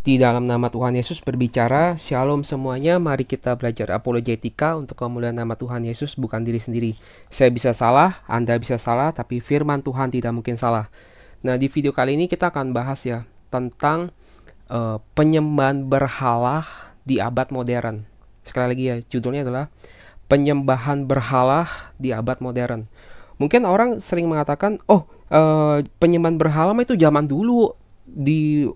Di dalam nama Tuhan Yesus berbicara, Shalom semuanya, mari kita belajar apologetika untuk kemuliaan nama Tuhan Yesus, bukan diri sendiri. Saya bisa salah, Anda bisa salah, tapi firman Tuhan tidak mungkin salah. Nah, di video kali ini kita akan bahas ya tentang penyembahan berhala di abad modern. Sekali lagi ya, judulnya adalah penyembahan berhala di abad modern. Mungkin orang sering mengatakan, penyembahan berhala itu zaman dulu, di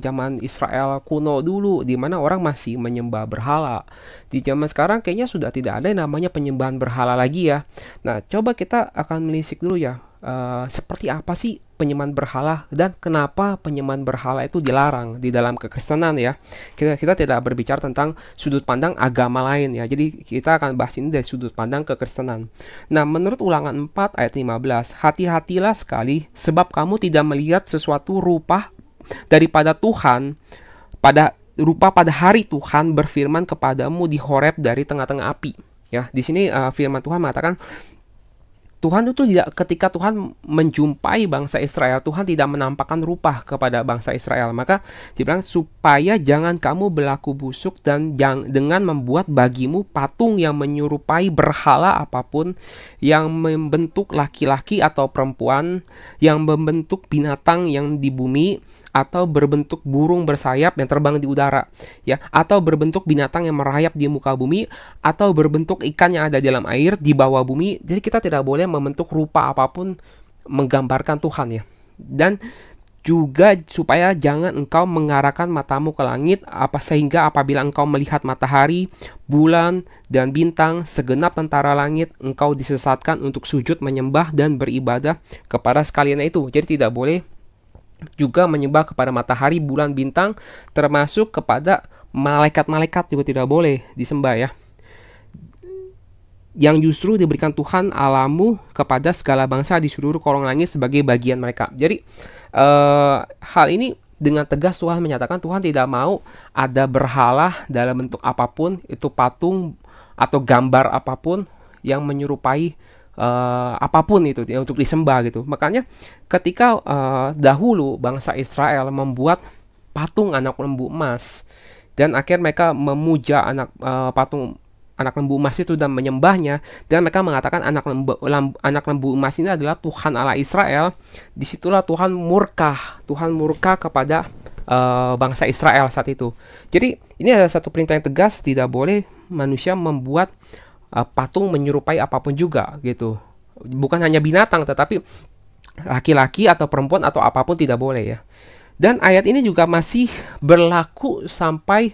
zaman Israel kuno dulu, di mana orang masih menyembah berhala. Di zaman sekarang kayaknya sudah tidak ada yang namanya penyembahan berhala lagi ya. Nah, coba kita akan menelisik dulu ya, seperti apa sih penyembahan berhala dan kenapa penyembahan berhala itu dilarang di dalam kekristenan ya. Kita tidak berbicara tentang sudut pandang agama lain ya. Jadi kita akan bahas ini dari sudut pandang kekristenan. Nah, menurut Ulangan 4 ayat 15, hati-hatilah sekali sebab kamu tidak melihat sesuatu rupa daripada Tuhan pada hari Tuhan berfirman kepadamu di Horeb dari tengah-tengah api. Ya, di sini firman Tuhan mengatakan Tuhan itu tidak, ketika Tuhan menjumpai bangsa Israel, Tuhan tidak menampakkan rupa kepada bangsa Israel. Maka dibilang supaya jangan kamu berlaku busuk dan dengan membuat bagimu patung yang menyerupai berhala apapun, yang membentuk laki-laki atau perempuan, yang membentuk binatang yang di bumi, atau berbentuk burung bersayap yang terbang di udara, ya, atau berbentuk binatang yang merayap di muka bumi, atau berbentuk ikan yang ada di dalam air di bawah bumi. Jadi kita tidak boleh membentuk rupa apapun menggambarkan Tuhan ya. Dan juga supaya jangan engkau mengarahkan matamu ke langit, sehingga apabila engkau melihat matahari, bulan, dan bintang, segenap tentara langit, engkau disesatkan untuk sujud menyembah dan beribadah kepada sekalian itu. Jadi tidak boleh juga menyembah kepada matahari, bulan, bintang, termasuk kepada malaikat-malaikat juga tidak boleh disembah ya. Yang justru diberikan Tuhan Allahmu kepada segala bangsa di seluruh kolong langit sebagai bagian mereka. Jadi hal ini dengan tegas Tuhan menyatakan Tuhan tidak mau ada berhala dalam bentuk apapun, itu patung atau gambar apapun yang menyerupai apapun itu ya, untuk disembah gitu. Makanya ketika dahulu bangsa Israel membuat patung anak lembu emas dan akhirnya mereka memuja patung anak lembu emas itu dan menyembahnya, dan mereka mengatakan anak lembu emas ini adalah Tuhan Allah Israel. Disitulah Tuhan murka kepada bangsa Israel saat itu. Jadi ini adalah satu perintah yang tegas, tidak boleh manusia membuat patung menyerupai apapun juga gitu. Bukan hanya binatang, tetapi laki-laki atau perempuan atau apapun tidak boleh ya. Dan ayat ini juga masih berlaku sampai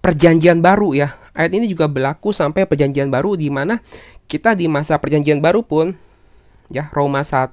perjanjian baru ya. Ayat ini juga berlaku sampai perjanjian baru, di mana kita di masa perjanjian baru pun ya, Roma 1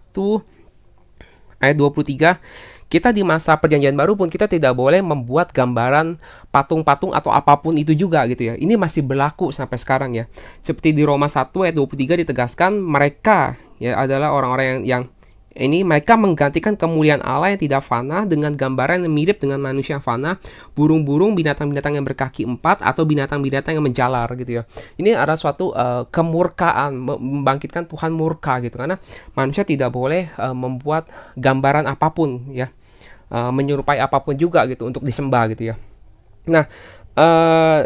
ayat 23, kita di masa perjanjian baru pun kita tidak boleh membuat gambaran patung-patung atau apapun itu juga gitu ya. Ini masih berlaku sampai sekarang ya. Seperti di Roma 1 ayat 23 ditegaskan, mereka ya adalah orang-orang yang ini mereka menggantikan kemuliaan Allah yang tidak fana dengan gambaran yang mirip dengan manusia yang fana, burung-burung, binatang-binatang yang berkaki 4, atau binatang-binatang yang menjalar gitu ya. Ini ada suatu kemurkaan, membangkitkan Tuhan murka gitu, karena manusia tidak boleh membuat gambaran apapun ya, menyerupai apapun juga gitu untuk disembah gitu ya. Nah,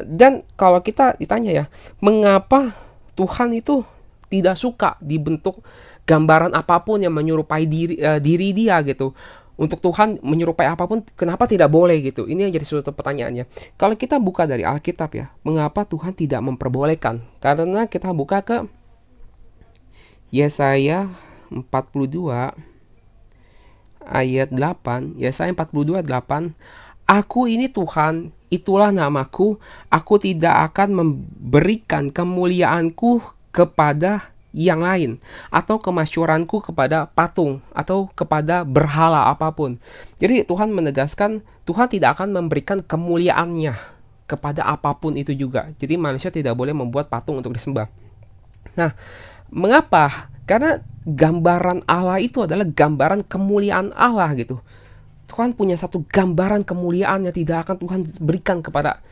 dan kalau kita ditanya ya, mengapa Tuhan itu tidak suka dibentuk gambaran apapun yang menyerupai diri dia gitu. Untuk Tuhan menyerupai apapun, kenapa tidak boleh gitu? Ini yang jadi suatu pertanyaannya. Kalau kita buka dari Alkitab ya, mengapa Tuhan tidak memperbolehkan? Karena kita buka ke Yesaya 42 ayat 8. Yesaya 42 8. Aku ini Tuhan, itulah namaku. Aku tidak akan memberikan kemuliaanku kepada yang lain, atau kemasyuranku kepada patung atau kepada berhala apapun. Jadi Tuhan menegaskan Tuhan tidak akan memberikan kemuliaannya kepada apapun itu juga. Jadi manusia tidak boleh membuat patung untuk disembah. Nah, mengapa? Karena gambaran Allah itu adalah gambaran kemuliaan Allah gitu. Tuhan punya satu gambaran kemuliaan yang tidak akan Tuhan berikan kepada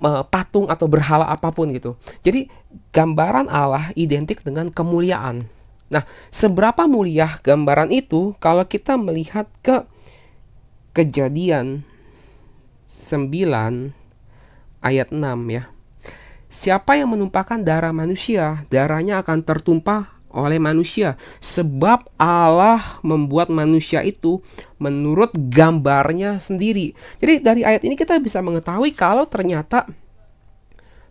patung atau berhala apapun gitu. Jadi gambaran Allah identik dengan kemuliaan. Nah, seberapa mulia gambaran itu kalau kita melihat ke Kejadian 9 ayat 6 ya. Siapa yang menumpahkan darah manusia, darahnya akan tertumpah oleh manusia, sebab Allah membuat manusia itu menurut gambarnya sendiri. Jadi dari ayat ini kita bisa mengetahui kalau ternyata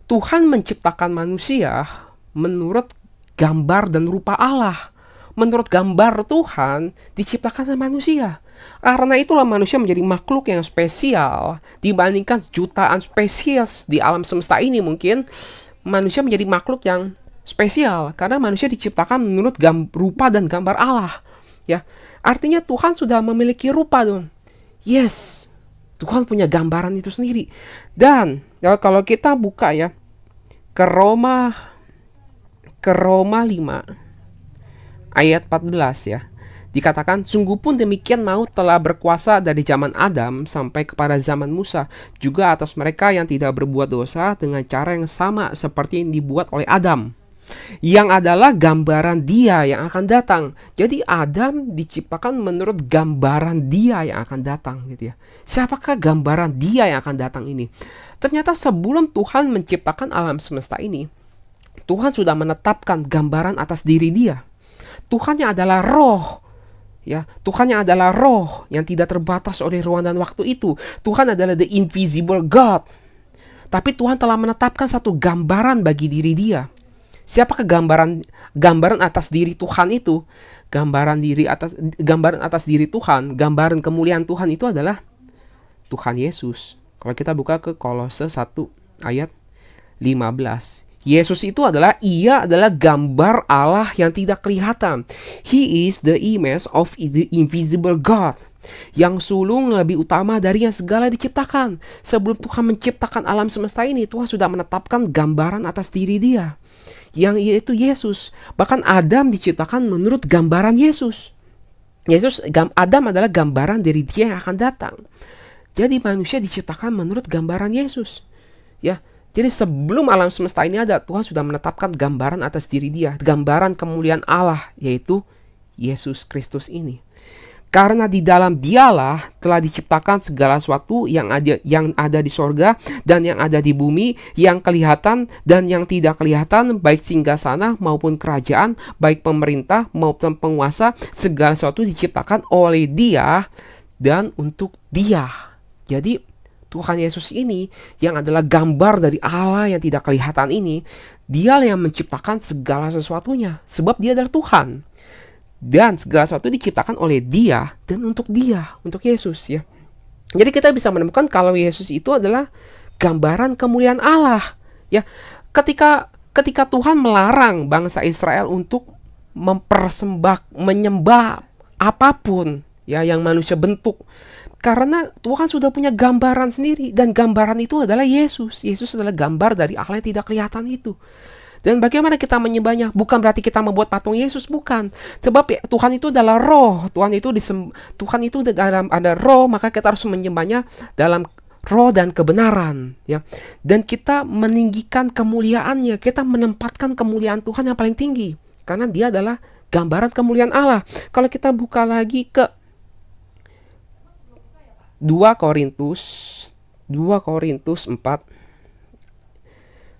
Tuhan menciptakan manusia menurut gambar dan rupa Allah. Menurut gambar Tuhan diciptakan manusia. Karena itulah manusia menjadi makhluk yang spesial dibandingkan jutaan spesies di alam semesta ini. Mungkin manusia menjadi makhluk yang spesial karena manusia diciptakan menurut rupa dan gambar Allah. Ya, artinya Tuhan sudah memiliki rupa dong. Yes, Tuhan punya gambaran itu sendiri. Dan ya, kalau kita buka ya ke Roma 5 ayat 14 ya. Dikatakan, sungguh pun demikian maut telah berkuasa dari zaman Adam sampai kepada zaman Musa, juga atas mereka yang tidak berbuat dosa dengan cara yang sama seperti yang dibuat oleh Adam, yang adalah gambaran Dia yang akan datang. Jadi Adam diciptakan menurut gambaran Dia yang akan datang gitu ya. Siapakah gambaran Dia yang akan datang ini? Ternyata sebelum Tuhan menciptakan alam semesta ini, Tuhan sudah menetapkan gambaran atas diri Dia. Tuhan yang adalah roh. Ya, Tuhan yang adalah roh yang tidak terbatas oleh ruang dan waktu itu. Tuhan adalah the invisible God. Tapi Tuhan telah menetapkan satu gambaran bagi diri Dia. Siapakah gambaran atas diri Tuhan itu? Gambaran atas diri Tuhan, gambaran kemuliaan Tuhan itu adalah Tuhan Yesus. Kalau kita buka ke Kolose 1 ayat 15. Yesus itu adalah gambar Allah yang tidak kelihatan. He is the image of the invisible God. Yang sulung lebih utama dari yang segala diciptakan. Sebelum Tuhan menciptakan alam semesta ini, Tuhan sudah menetapkan gambaran atas diri Dia, yang yaitu Yesus. Bahkan Adam diciptakan menurut gambaran Yesus. Adam adalah gambaran dari Dia yang akan datang. Jadi manusia diciptakan menurut gambaran Yesus. Ya. Jadi sebelum alam semesta ini ada, Tuhan sudah menetapkan gambaran atas diri Dia, gambaran kemuliaan Allah, yaitu Yesus Kristus ini. Karena di dalam Dialah telah diciptakan segala sesuatu yang ada di sorga dan yang ada di bumi, yang kelihatan dan yang tidak kelihatan, baik singgasana maupun kerajaan, baik pemerintah maupun penguasa, segala sesuatu diciptakan oleh Dia dan untuk Dia. Jadi Tuhan Yesus ini yang adalah gambar dari Allah yang tidak kelihatan ini, Dialah yang menciptakan segala sesuatunya, sebab Dia adalah Tuhan. Dan segala sesuatu diciptakan oleh Dia dan untuk Dia, untuk Yesus ya. Jadi kita bisa menemukan kalau Yesus itu adalah gambaran kemuliaan Allah ya. Ketika Tuhan melarang bangsa Israel untuk menyembah apapun ya yang manusia bentuk, karena Tuhan sudah punya gambaran sendiri, dan gambaran itu adalah Yesus. Yesus adalah gambar dari Allah yang tidak kelihatan itu. Dan bagaimana kita menyembahnya? Bukan berarti kita membuat patung Yesus, bukan. Sebab ya, Tuhan itu adalah roh. Tuhan itu dalam ada roh, maka kita harus menyembahnya dalam roh dan kebenaran, ya. Dan kita meninggikan kemuliaannya, kita menempatkan kemuliaan Tuhan yang paling tinggi, karena Dia adalah gambaran kemuliaan Allah. Kalau kita buka lagi ke 2 Korintus 4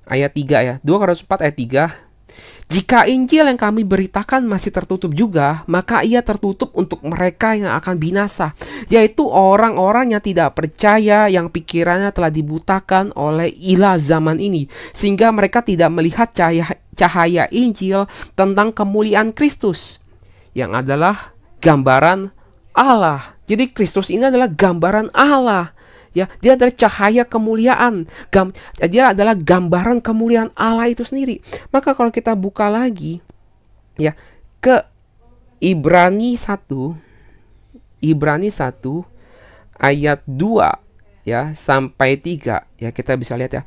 ayat 3 ya. 2 Korintus 4 ayat 3. Jika Injil yang kami beritakan masih tertutup juga, maka ia tertutup untuk mereka yang akan binasa, yaitu orang-orang yang tidak percaya, yang pikirannya telah dibutakan oleh ilah zaman ini, sehingga mereka tidak melihat cahaya Injil tentang kemuliaan Kristus, yang adalah gambaran Allah. Jadi Kristus ini adalah gambaran Allah. Ya, Dia adalah cahaya kemuliaan. Dia adalah gambaran kemuliaan Allah itu sendiri. Maka kalau kita buka lagi ya ke Ibrani 1 ayat 2 ya sampai 3 ya, kita bisa lihat ya.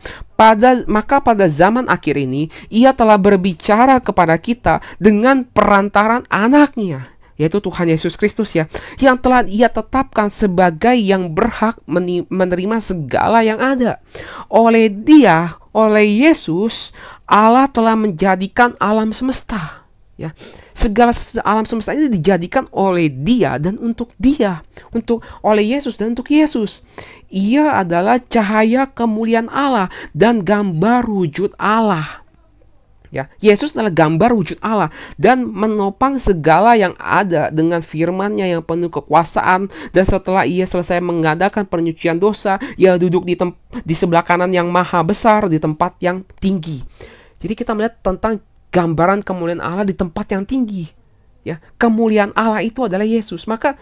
Maka pada zaman akhir ini Ia telah berbicara kepada kita dengan perantaran anaknya, yaitu Tuhan Yesus Kristus ya, yang telah Ia tetapkan sebagai yang berhak menerima segala yang ada. Oleh Dia, oleh Yesus, Allah telah menjadikan alam semesta. Ya, segala alam semesta ini dijadikan oleh Dia dan untuk Dia, untuk oleh Yesus dan untuk Yesus. Ia adalah cahaya kemuliaan Allah dan gambar wujud Allah. Ya, Yesus adalah gambar wujud Allah dan menopang segala yang ada dengan firman-Nya yang penuh kekuasaan. Dan setelah Ia selesai mengadakan penyucian dosa, Ia duduk di sebelah kanan yang maha besar, di tempat yang tinggi. Jadi kita melihat tentang gambaran kemuliaan Allah di tempat yang tinggi. Ya, kemuliaan Allah itu adalah Yesus. Maka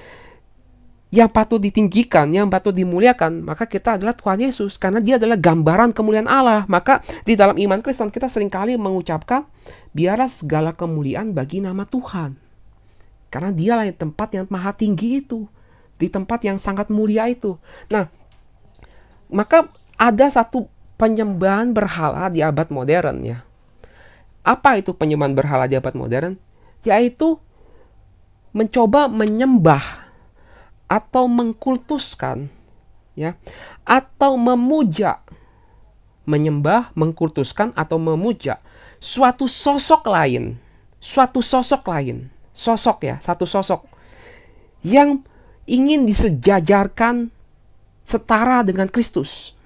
yang patut ditinggikan, yang patut dimuliakan, maka kita adalah Tuhan Yesus, karena Dia adalah gambaran kemuliaan Allah. Maka di dalam iman Kristen kita seringkali mengucapkan, biarlah segala kemuliaan bagi nama Tuhan. Karena Dialah yang tempat yang maha tinggi itu, di tempat yang sangat mulia itu. Nah, maka ada satu penyembahan berhala di abad modern, ya. Apa itu penyembahan berhala di abad modern? Yaitu mencoba menyembah atau mengkultuskan, ya, atau memuja, menyembah, mengkultuskan atau memuja suatu sosok lain, satu sosok yang ingin disejajarkan setara dengan Kristus.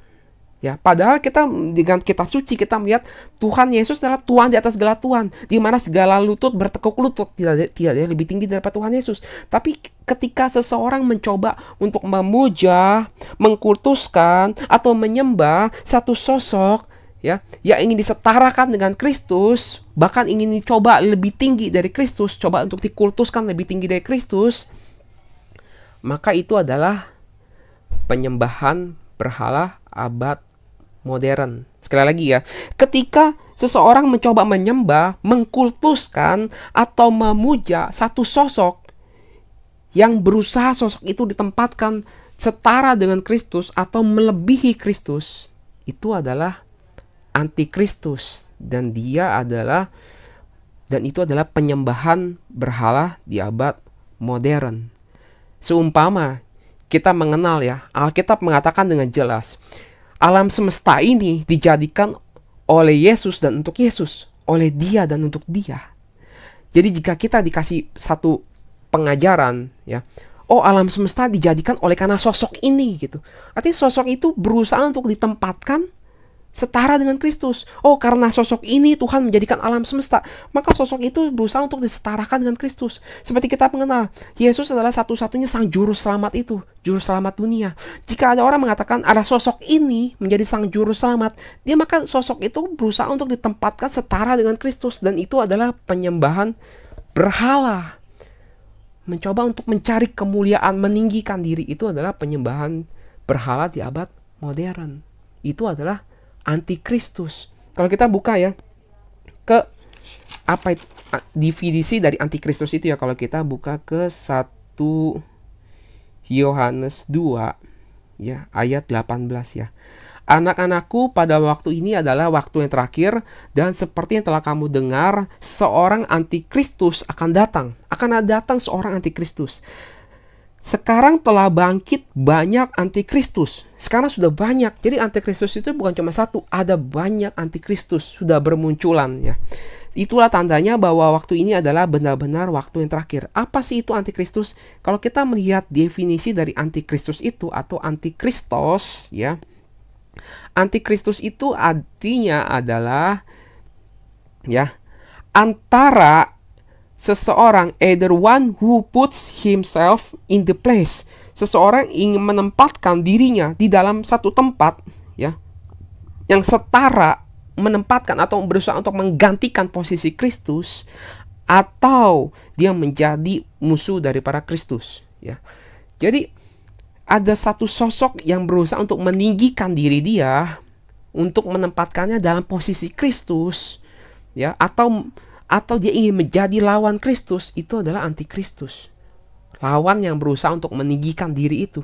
Ya, padahal kita dengan kitab suci kita melihat Tuhan Yesus adalah Tuhan di atas segala Tuhan, di mana segala lutut bertekuk lutut, tidak ada lebih tinggi daripada Tuhan Yesus. Tapi ketika seseorang mencoba untuk memuja, mengkultuskan atau menyembah satu sosok, ya, yang ingin disetarakan dengan Kristus, bahkan ingin dicoba lebih tinggi dari Kristus, coba untuk dikultuskan lebih tinggi dari Kristus, maka itu adalah penyembahan berhala abad modern. Sekali lagi ya, ketika seseorang mencoba menyembah, mengkultuskan atau memuja satu sosok yang berusaha sosok itu ditempatkan setara dengan Kristus atau melebihi Kristus, itu adalah antikristus, dan itu adalah penyembahan berhala di abad modern. Seumpama kita mengenal, ya, Alkitab mengatakan dengan jelas, alam semesta ini dijadikan oleh Yesus dan untuk Yesus, oleh Dia dan untuk Dia. Jadi jika kita dikasih satu pengajaran, ya, oh, alam semesta dijadikan oleh karena sosok ini, gitu. Artinya sosok itu berusaha untuk ditempatkan setara dengan Kristus. Oh, karena sosok ini Tuhan menjadikan alam semesta, maka sosok itu berusaha untuk disetarakan dengan Kristus. Seperti kita mengenal, Yesus adalah satu-satunya sang juru selamat itu, juru selamat dunia. Jika ada orang mengatakan ada sosok ini menjadi sang juru selamat, maka sosok itu berusaha untuk ditempatkan setara dengan Kristus, dan itu adalah penyembahan berhala. Mencoba untuk mencari kemuliaan, meninggikan diri, itu adalah penyembahan berhala di abad modern. Itu adalah antikristus. Kalau kita buka, ya, ke apa definisi dari antikristus itu, ya, kalau kita buka ke 1 Yohanes 2, ya, ayat 18, ya. Anak-anakku, pada waktu ini adalah waktu yang terakhir, dan seperti yang telah kamu dengar, seorang antikristus akan datang. Akan datang seorang antikristus. Sekarang telah bangkit banyak antikristus. Sekarang sudah banyak. Jadi antikristus itu bukan cuma satu, ada banyak antikristus sudah bermunculan, ya. Itulah tandanya bahwa waktu ini adalah benar-benar waktu yang terakhir. Apa sih itu antikristus? Kalau kita melihat definisi dari antikristus itu atau antikristos, ya. Antikristus itu artinya adalah, ya, antara seseorang, either one who puts himself in the place. Seseorang ingin menempatkan dirinya di dalam satu tempat, ya, yang setara, menempatkan atau berusaha untuk menggantikan posisi Kristus, atau dia menjadi musuh daripada Kristus, ya. Jadi ada satu sosok yang berusaha untuk meninggikan diri dia, untuk menempatkannya dalam posisi Kristus, ya, atau dia ingin menjadi lawan Kristus. Itu adalah antikristus. Lawan yang berusaha untuk meninggikan diri itu.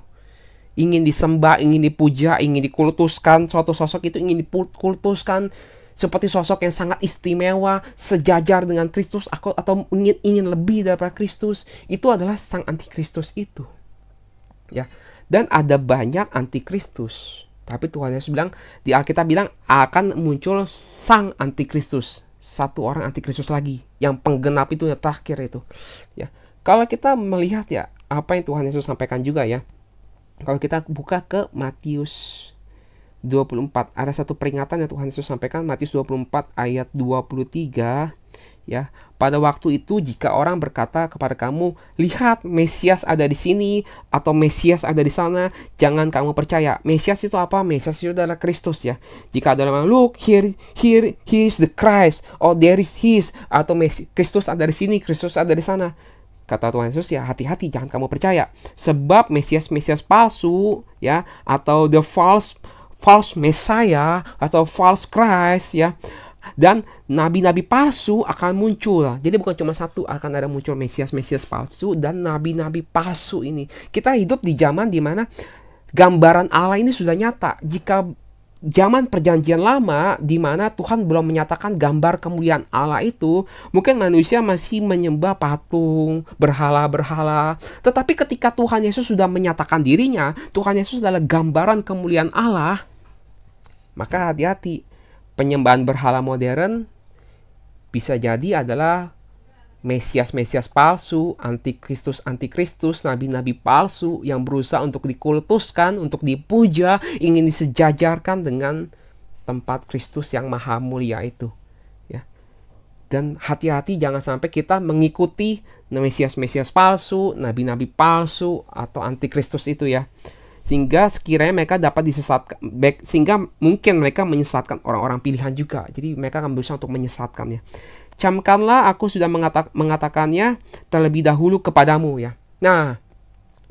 Ingin disembah, ingin dipuja, ingin dikultuskan. Suatu sosok itu ingin dikultuskan seperti sosok yang sangat istimewa, sejajar dengan Kristus, atau ingin lebih daripada Kristus. Itu adalah sang antikristus itu, ya. Dan ada banyak antikristus. Tapi Tuhan Yesus bilang, di Alkitab bilang akan muncul sang antikristus. satu orang antikristus lagi, yang penggenap itu yang terakhir itu. Ya, kalau kita melihat ya apa yang Tuhan Yesus sampaikan juga ya. Kalau kita buka ke Matius 24, ada satu peringatan yang Tuhan Yesus sampaikan, Matius 24 ayat 23. Ya, pada waktu itu jika orang berkata kepada kamu, lihat Mesias ada di sini atau Mesias ada di sana, jangan kamu percaya. Mesias itu apa? Mesias itu adalah Kristus ya. Jika ada orang, look here is the Christ, or there is his, atau Kristus ada di sini, Kristus ada di sana. Kata Tuhan Yesus ya, hati-hati, jangan kamu percaya. Sebab Mesias palsu ya, atau the false Messiah atau false Christ ya, dan nabi-nabi palsu akan muncul. Jadi bukan cuma satu, akan ada muncul Mesias palsu dan nabi-nabi palsu ini. Kita hidup di zaman di mana gambaran Allah ini sudah nyata. Jika zaman perjanjian lama di mana Tuhan belum menyatakan gambar kemuliaan Allah itu, mungkin manusia masih menyembah patung, berhala-berhala. Tetapi ketika Tuhan Yesus sudah menyatakan dirinya, Tuhan Yesus adalah gambaran kemuliaan Allah, maka hati-hati. Penyembahan berhala modern bisa jadi adalah Mesias palsu, antikristus, nabi-nabi palsu yang berusaha untuk dikultuskan, untuk dipuja, ingin disejajarkan dengan tempat Kristus yang maha mulia itu. Ya. Dan hati-hati jangan sampai kita mengikuti Mesias palsu, nabi-nabi palsu, atau antikristus itu ya. Sehingga sekiranya mereka dapat disesatkan, sehingga mungkin mereka menyesatkan orang-orang pilihan juga. Jadi mereka akan berusaha untuk menyesatkannya. Camkanlah aku sudah mengatakannya terlebih dahulu kepadamu ya. Nah,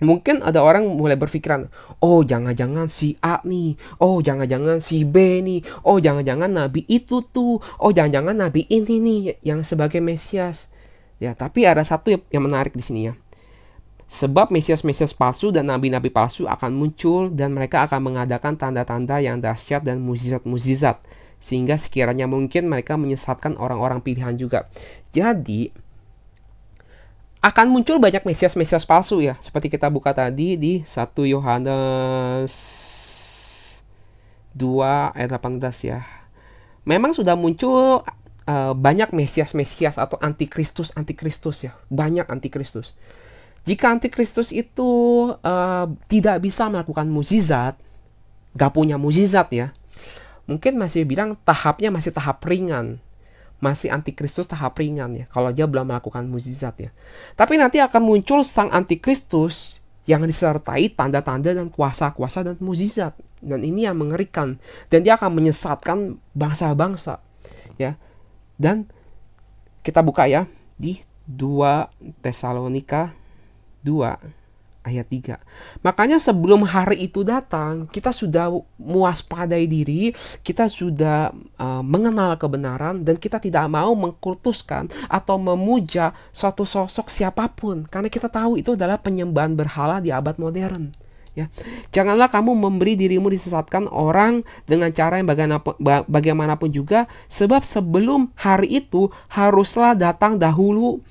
mungkin ada orang mulai berpikiran, oh jangan-jangan si A nih, oh jangan-jangan si B nih, oh jangan-jangan nabi itu tuh, oh jangan-jangan nabi ini nih yang sebagai Mesias. Ya, tapi ada satu yang menarik di sini ya. Sebab Mesias palsu dan nabi-nabi palsu akan muncul dan mereka akan mengadakan tanda-tanda yang dahsyat dan mukjizat-mukjizat, sehingga sekiranya mungkin mereka menyesatkan orang-orang pilihan juga. Jadi akan muncul banyak Mesias palsu ya, seperti kita buka tadi di 1 Yohanes 2 ayat 18 ya. Memang sudah muncul banyak Mesias atau antikristus ya, banyak antikristus. Jika antikristus itu tidak bisa melakukan mukjizat, gak punya mukjizat ya, mungkin masih bilang tahapnya masih tahap ringan, masih antikristus tahap ringan ya, kalau dia belum melakukan mukjizat ya. Tapi nanti akan muncul sang antikristus yang disertai tanda-tanda dan kuasa-kuasa dan mukjizat, dan ini yang mengerikan, dan dia akan menyesatkan bangsa-bangsa ya. Dan kita buka ya di 2 Tesalonika 2 ayat 3. Makanya sebelum hari itu datang, kita sudah mewaspadai diri, kita sudah mengenal kebenaran, dan kita tidak mau mengkultuskan atau memuja suatu sosok siapapun, karena kita tahu itu adalah penyembahan berhala di abad modern. Ya. Janganlah kamu memberi dirimu disesatkan orang dengan cara yang bagaimanapun juga, sebab sebelum hari itu haruslah datang dahulu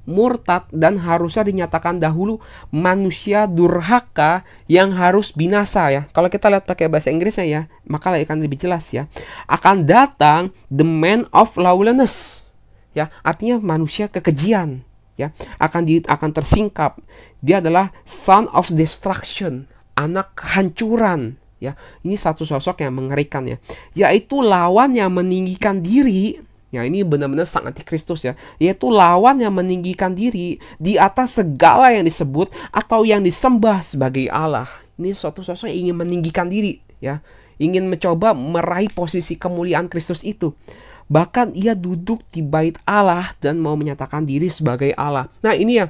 murtad, dan harusnya dinyatakan dahulu manusia durhaka yang harus binasa ya. Kalau kita lihat pakai bahasa Inggrisnya ya, maka akan lebih jelas ya. Akan datang the man of lawlessness ya, artinya manusia kekejian ya, akan tersingkap. Dia adalah son of destruction, anak kehancuran ya. Ini satu sosok yang mengerikan ya, yaitu lawan yang meninggikan diri. Ya, ini benar-benar sang antikristus ya, yaitu lawan yang meninggikan diri di atas segala yang disebut atau yang disembah sebagai Allah. Ini suatu sosok yang ingin meninggikan diri ya, ingin mencoba meraih posisi kemuliaan Kristus itu. Bahkan ia duduk di bait Allah dan mau menyatakan diri sebagai Allah. Nah, ini ya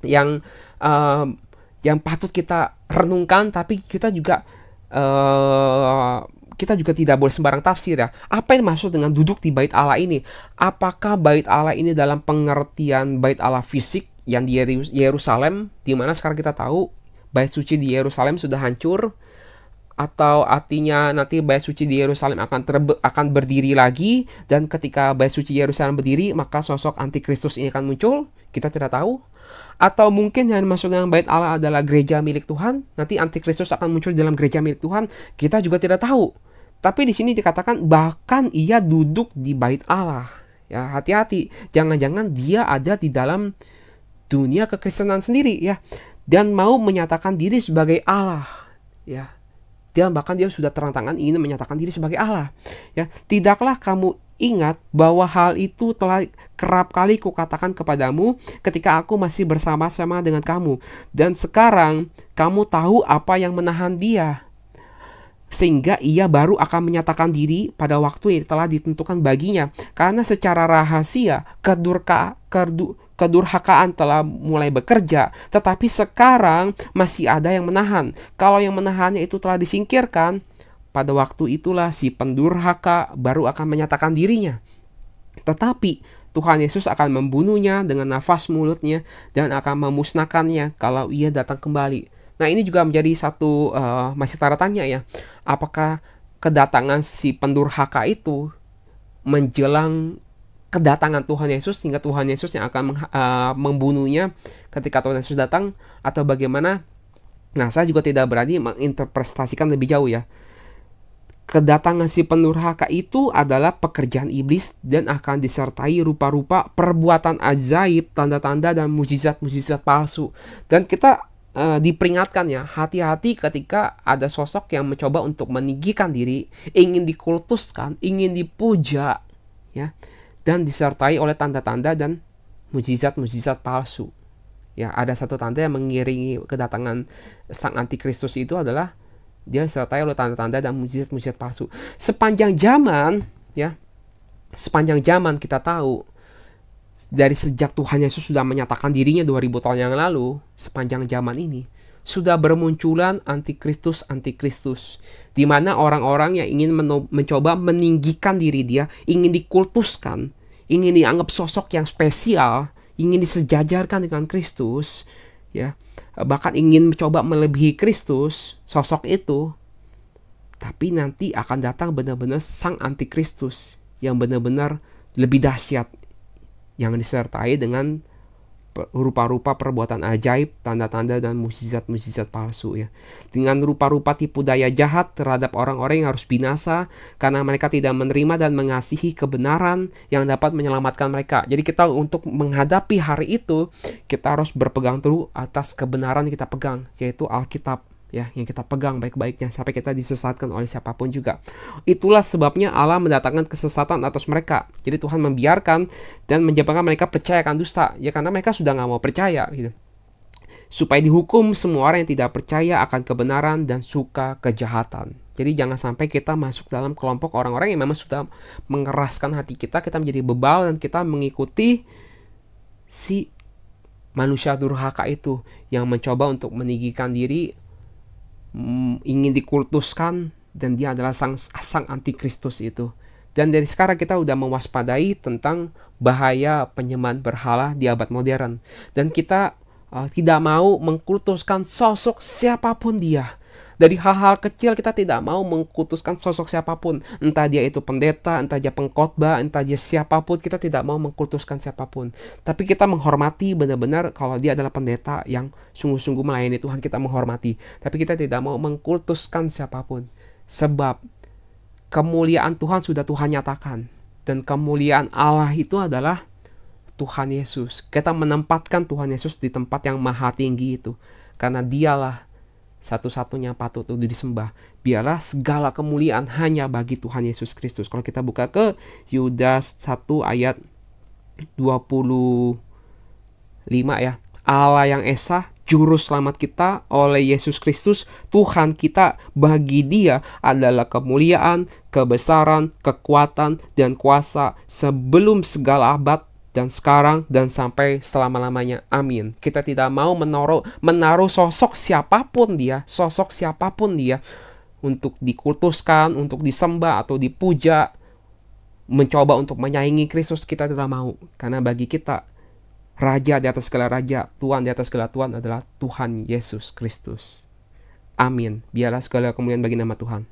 yang patut kita renungkan, tapi kita juga tidak boleh sembarang tafsir ya. Apa yang dimaksud dengan duduk di bait Allah ini? Apakah bait Allah ini dalam pengertian bait Allah fisik yang di Yerusalem, di mana sekarang kita tahu bait suci di Yerusalem sudah hancur, atau artinya nanti bait suci di Yerusalem akan berdiri lagi, dan ketika bait suci Yerusalem berdiri maka sosok antikristus ini akan muncul? Kita tidak tahu. Atau mungkin yang dimaksud dengan bait Allah adalah gereja milik Tuhan, nanti antikristus akan muncul di dalam gereja milik Tuhan? Kita juga tidak tahu. Tapi di sini dikatakan bahkan ia duduk di bait Allah. Ya, hati-hati, jangan-jangan dia ada di dalam dunia kekristenan sendiri ya, dan mau menyatakan diri sebagai Allah ya. Dia bahkan dia sudah terang-terangan ingin menyatakan diri sebagai Allah ya. Tidaklah kamu ingat bahwa hal itu telah kerap kali kukatakan kepadamu ketika aku masih bersama-sama dengan kamu, dan sekarang kamu tahu apa yang menahan dia, sehingga ia baru akan menyatakan diri pada waktu yang telah ditentukan baginya. Karena secara rahasia kedurhakaan telah mulai bekerja, tetapi sekarang masih ada yang menahan. Kalau yang menahannya itu telah disingkirkan, pada waktu itulah si pendurhaka baru akan menyatakan dirinya. Tetapi Tuhan Yesus akan membunuhnya dengan nafas mulutnya dan akan memusnahkannya kalau ia datang kembali. Nah, ini juga menjadi satu masih tanda tanya ya. Apakah kedatangan si pendurhaka itu menjelang kedatangan Tuhan Yesus, sehingga Tuhan Yesus yang akan membunuhnya ketika Tuhan Yesus datang, atau bagaimana? Nah, saya juga tidak berani menginterpretasikan lebih jauh ya. Kedatangan si pendurhaka itu adalah pekerjaan iblis dan akan disertai rupa-rupa perbuatan ajaib, tanda-tanda, dan mujizat-mujizat palsu. Dan kita diperingatkan ya, hati-hati ketika ada sosok yang mencoba untuk meninggikan diri, ingin dikultuskan, ingin dipuja ya, dan disertai oleh tanda-tanda dan mujizat-mujizat palsu ya. Ada satu tanda yang mengiringi kedatangan sang antikristus itu adalah dia disertai oleh tanda-tanda dan mujizat-mujizat palsu. Sepanjang zaman ya, sepanjang zaman kita tahu, dari sejak Tuhan Yesus sudah menyatakan dirinya 2000 tahun yang lalu, sepanjang zaman ini sudah bermunculan antikristus, di mana orang-orang yang ingin mencoba meninggikan diri dia, ingin dikultuskan, ingin dianggap sosok yang spesial, ingin disejajarkan dengan Kristus ya, bahkan ingin mencoba melebihi Kristus, sosok itu. Tapi nanti akan datang benar-benar sang antikristus yang benar-benar lebih dahsyat, yang disertai dengan rupa-rupa perbuatan ajaib, tanda-tanda, dan mujizat-mujizat palsu ya. Dengan rupa-rupa tipu daya jahat terhadap orang-orang yang harus binasa karena mereka tidak menerima dan mengasihi kebenaran yang dapat menyelamatkan mereka. Jadi kita untuk menghadapi hari itu, kita harus berpegang teguh atas kebenaran yang kita pegang, yaitu Alkitab ya, yang kita pegang baik-baiknya sampai kita disesatkan oleh siapapun juga. Itulah sebabnya Allah mendatangkan kesesatan atas mereka. Jadi Tuhan membiarkan dan menyebabkan mereka percaya akan dusta ya, karena mereka sudah nggak mau percaya gitu. Supaya dihukum semua orang yang tidak percaya akan kebenaran dan suka kejahatan. Jadi jangan sampai kita masuk dalam kelompok orang-orang yang memang sudah mengeraskan hati kita menjadi bebal dan kita mengikuti si manusia durhaka itu yang mencoba untuk meninggikan diri, ingin dikultuskan, dan dia adalah sang antikristus itu. Dan dari sekarang kita udah mewaspadai tentang bahaya penyembahan berhala di abad modern, dan kita tidak mau mengkultuskan sosok siapapun dia. Dari hal-hal kecil kita tidak mau mengkultuskan sosok siapapun, entah dia itu pendeta, entah dia pengkhotbah, entah dia siapapun. Kita tidak mau mengkultuskan siapapun, tapi kita menghormati benar-benar kalau dia adalah pendeta yang sungguh-sungguh melayani Tuhan. Kita menghormati, tapi kita tidak mau mengkultuskan siapapun, sebab kemuliaan Tuhan sudah Tuhan nyatakan, dan kemuliaan Allah itu adalah Tuhan Yesus. Kita menempatkan Tuhan Yesus di tempat yang maha tinggi itu, karena dialah satu-satunya patut untuk disembah. Biarlah segala kemuliaan hanya bagi Tuhan Yesus Kristus. Kalau kita buka ke Yudas 1 ayat 25 ya. Allah yang esa, juru selamat kita oleh Yesus Kristus Tuhan kita, bagi dia adalah kemuliaan, kebesaran, kekuatan, dan kuasa sebelum segala abad, dan sekarang, dan sampai selama-lamanya. Amin. Kita tidak mau menaruh sosok siapapun dia, untuk dikultuskan, untuk disembah atau dipuja, mencoba untuk menyaingi Kristus. Kita tidak mau, karena bagi kita Raja di atas segala raja, Tuhan di atas segala Tuhan adalah Tuhan Yesus Kristus. Amin. Biarlah segala kemuliaan bagi nama Tuhan.